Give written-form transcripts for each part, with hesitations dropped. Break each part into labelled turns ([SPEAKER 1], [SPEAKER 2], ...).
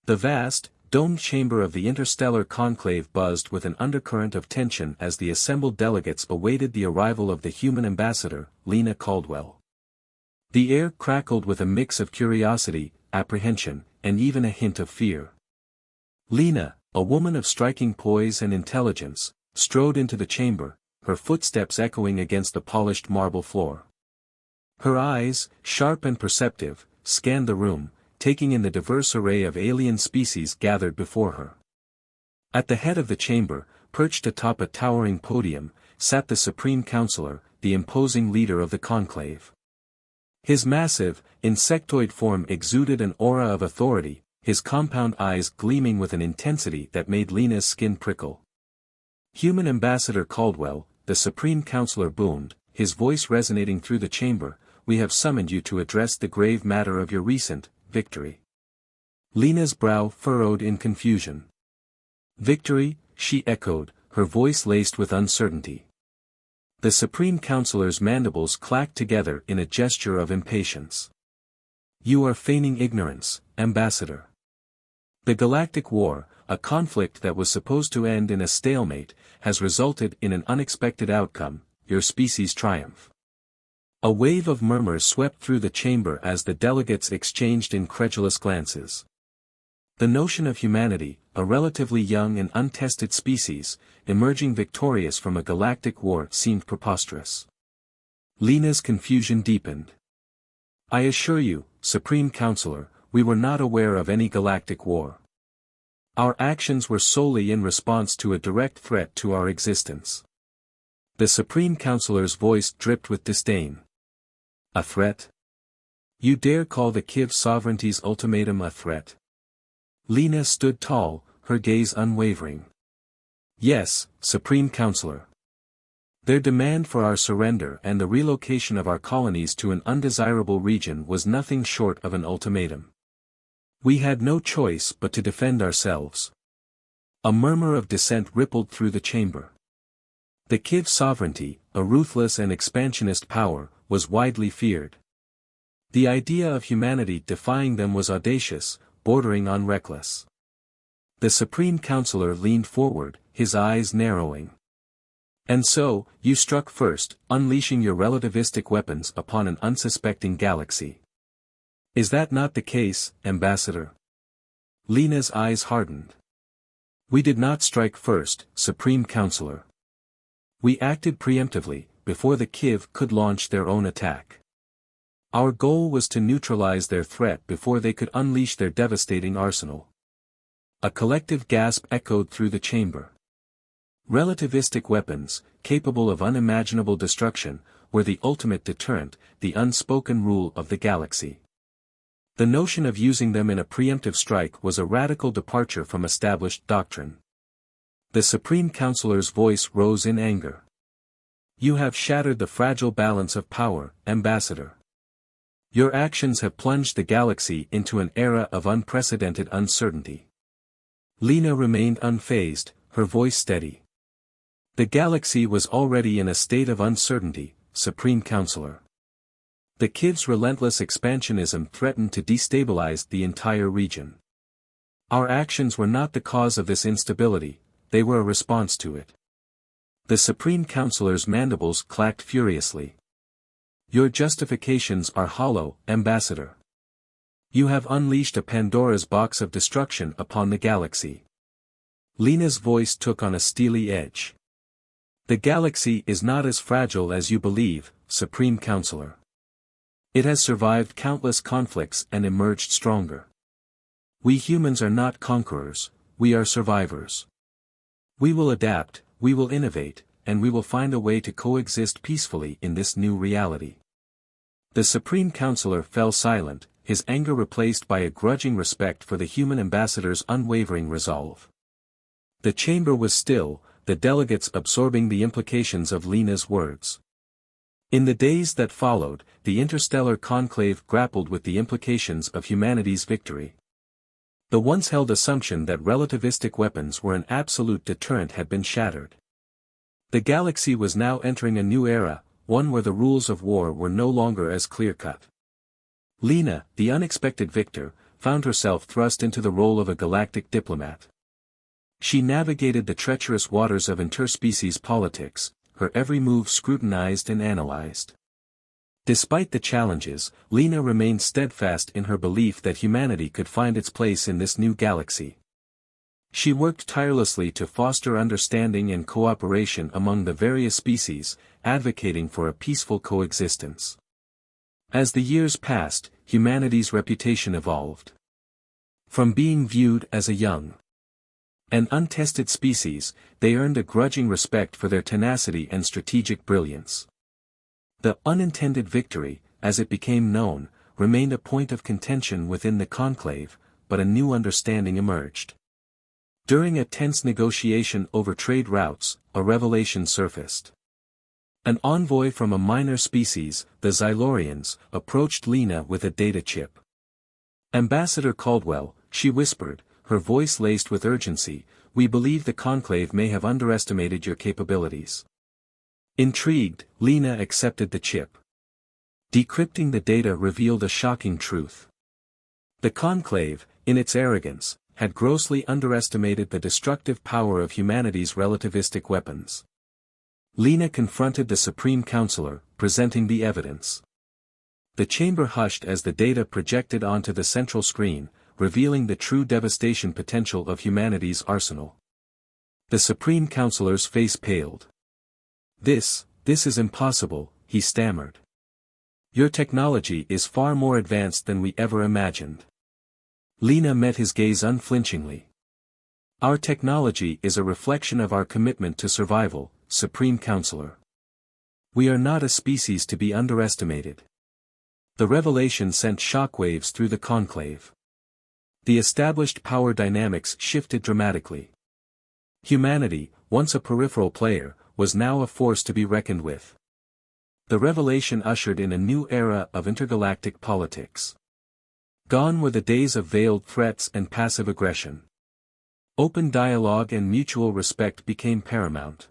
[SPEAKER 1] The vast, domed chamber of the Interstellar Conclave buzzed with an undercurrent of tension as the assembled delegates awaited the arrival of the human ambassador, Lena Caldwell. The air crackled with a mix of curiosity, apprehension, and even a hint of fear. Lena, a woman of striking poise and intelligence, strode into the chamber, her footsteps echoing against the polished marble floor. Her eyes, sharp and perceptive, scanned the room, taking in the diverse array of alien species gathered before her. At the head of the chamber, perched atop a towering podium, sat the Supreme Counselor, the imposing leader of the conclave. His massive, insectoid form exuded an aura of authority, his compound eyes gleaming with an intensity that made Lena's skin prickle. "Human Ambassador Caldwell," the Supreme Counselor boomed, his voice resonating through the chamber, "we have summoned you to address the grave matter of your recent victory." Lena's brow furrowed in confusion. "Victory?" she echoed, her voice laced with uncertainty. The Supreme Counselor's mandibles clacked together in a gesture of impatience. "You are feigning ignorance, Ambassador. The Galactic War, a conflict that was supposed to end in a stalemate, has resulted in an unexpected outcome, your species' triumph." A wave of murmurs swept through the chamber as the delegates exchanged incredulous glances. The notion of humanity, a relatively young and untested species, emerging victorious from a galactic war seemed preposterous. Lena's confusion deepened. "I assure you, Supreme Counselor, we were not aware of any galactic war. Our actions were solely in response to a direct threat to our existence." The Supreme Counselor's voice dripped with disdain. "A threat? You dare call the Kiv sovereignty's ultimatum a threat?" Lena stood tall, her gaze unwavering. "Yes, Supreme Counselor. Their demand for our surrender and the relocation of our colonies to an undesirable region was nothing short of an ultimatum. We had no choice but to defend ourselves." A murmur of dissent rippled through the chamber. The Kiv sovereignty, a ruthless and expansionist power, was widely feared. The idea of humanity defying them was audacious, bordering on reckless. The Supreme Counselor leaned forward, his eyes narrowing. "And so, you struck first, unleashing your relativistic weapons upon an unsuspecting galaxy. Is that not the case, Ambassador?" Lena's eyes hardened. "We did not strike first, Supreme Counselor. We acted preemptively, before the Kiv could launch their own attack. Our goal was to neutralize their threat before they could unleash their devastating arsenal." A collective gasp echoed through the chamber. Relativistic weapons, capable of unimaginable destruction, were the ultimate deterrent, the unspoken rule of the galaxy. The notion of using them in a preemptive strike was a radical departure from established doctrine. The Supreme Counselor's voice rose in anger. "You have shattered the fragile balance of power, Ambassador. Your actions have plunged the galaxy into an era of unprecedented uncertainty." Lena remained unfazed, her voice steady. "The galaxy was already in a state of uncertainty, Supreme Counselor. The Kiv's relentless expansionism threatened to destabilize the entire region. Our actions were not the cause of this instability, they were a response to it." The Supreme Counselor's mandibles clacked furiously. "Your justifications are hollow, Ambassador. You have unleashed a Pandora's box of destruction upon the galaxy." Lena's voice took on a steely edge. "The galaxy is not as fragile as you believe, Supreme Counselor. It has survived countless conflicts and emerged stronger. We humans are not conquerors, we are survivors. We will adapt, we will innovate, and we will find a way to coexist peacefully in this new reality." The Supreme Counselor fell silent, his anger replaced by a grudging respect for the human ambassador's unwavering resolve. The chamber was still, the delegates absorbing the implications of Lena's words. In the days that followed, the Interstellar Conclave grappled with the implications of humanity's victory. The once-held assumption that relativistic weapons were an absolute deterrent had been shattered. The galaxy was now entering a new era, one where the rules of war were no longer as clear-cut. Lena, the unexpected victor, found herself thrust into the role of a galactic diplomat. She navigated the treacherous waters of interspecies politics, her every move scrutinized and analyzed. Despite the challenges, Lena remained steadfast in her belief that humanity could find its place in this new galaxy. She worked tirelessly to foster understanding and cooperation among the various species, advocating for a peaceful coexistence. As the years passed, humanity's reputation evolved. From being viewed as a young and untested species, they earned a grudging respect for their tenacity and strategic brilliance. The Unintended Victory, as it became known, remained a point of contention within the conclave, but a new understanding emerged. During a tense negotiation over trade routes, a revelation surfaced. An envoy from a minor species, the Xylorians, approached Lena with a data chip. "Ambassador Caldwell," she whispered, her voice laced with urgency, "we believe the conclave may have underestimated your capabilities." Intrigued, Lena accepted the chip. Decrypting the data revealed a shocking truth. The conclave, in its arrogance, had grossly underestimated the destructive power of humanity's relativistic weapons. Lena confronted the Supreme Counselor, presenting the evidence. The chamber hushed as the data projected onto the central screen, revealing the true devastation potential of humanity's arsenal. The Supreme Counselor's face paled. This is impossible," he stammered. "Your technology is far more advanced than we ever imagined." Lena met his gaze unflinchingly. "Our technology is a reflection of our commitment to survival, Supreme Counselor. We are not a species to be underestimated." The revelation sent shockwaves through the conclave. The established power dynamics shifted dramatically. Humanity, once a peripheral player, was now a force to be reckoned with. The revelation ushered in a new era of intergalactic politics. Gone were the days of veiled threats and passive aggression. Open dialogue and mutual respect became paramount.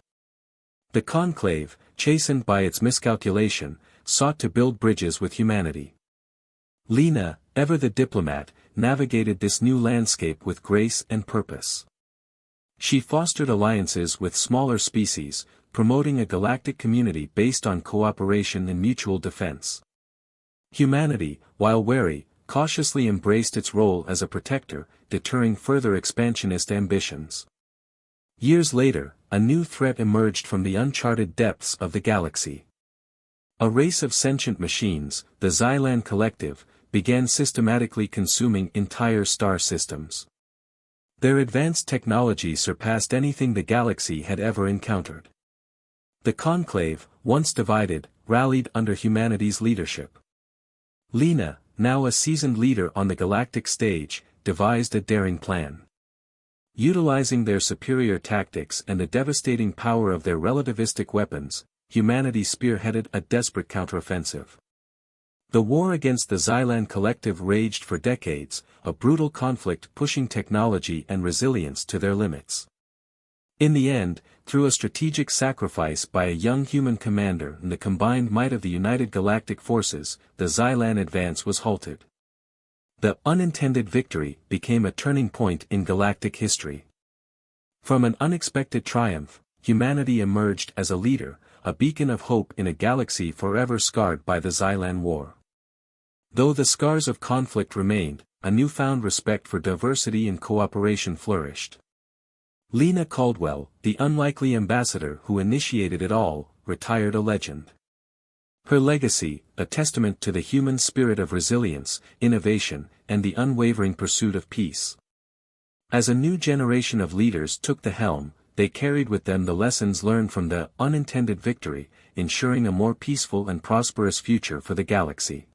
[SPEAKER 1] The conclave, chastened by its miscalculation, sought to build bridges with humanity. Lena, ever the diplomat, navigated this new landscape with grace and purpose. She fostered alliances with smaller species, promoting a galactic community based on cooperation and mutual defense. Humanity, while wary, cautiously embraced its role as a protector, deterring further expansionist ambitions. Years later, a new threat emerged from the uncharted depths of the galaxy. A race of sentient machines, the Xylan Collective, began systematically consuming entire star systems. Their advanced technology surpassed anything the galaxy had ever encountered. The conclave, once divided, rallied under humanity's leadership. Lena, now a seasoned leader on the galactic stage, devised a daring plan. Utilizing their superior tactics and the devastating power of their relativistic weapons, humanity spearheaded a desperate counteroffensive. The war against the Xylan Collective raged for decades, a brutal conflict pushing technology and resilience to their limits. In the end, through a strategic sacrifice by a young human commander and the combined might of the United Galactic Forces, the Xylan advance was halted. The Unintended Victory became a turning point in galactic history. From an unexpected triumph, humanity emerged as a leader, a beacon of hope in a galaxy forever scarred by the Xylan War. Though the scars of conflict remained, a newfound respect for diversity and cooperation flourished. Lena Caldwell, the unlikely ambassador who initiated it all, retired a legend. Her legacy, a testament to the human spirit of resilience, innovation, and the unwavering pursuit of peace. As a new generation of leaders took the helm, they carried with them the lessons learned from the Unintended Victory, ensuring a more peaceful and prosperous future for the galaxy.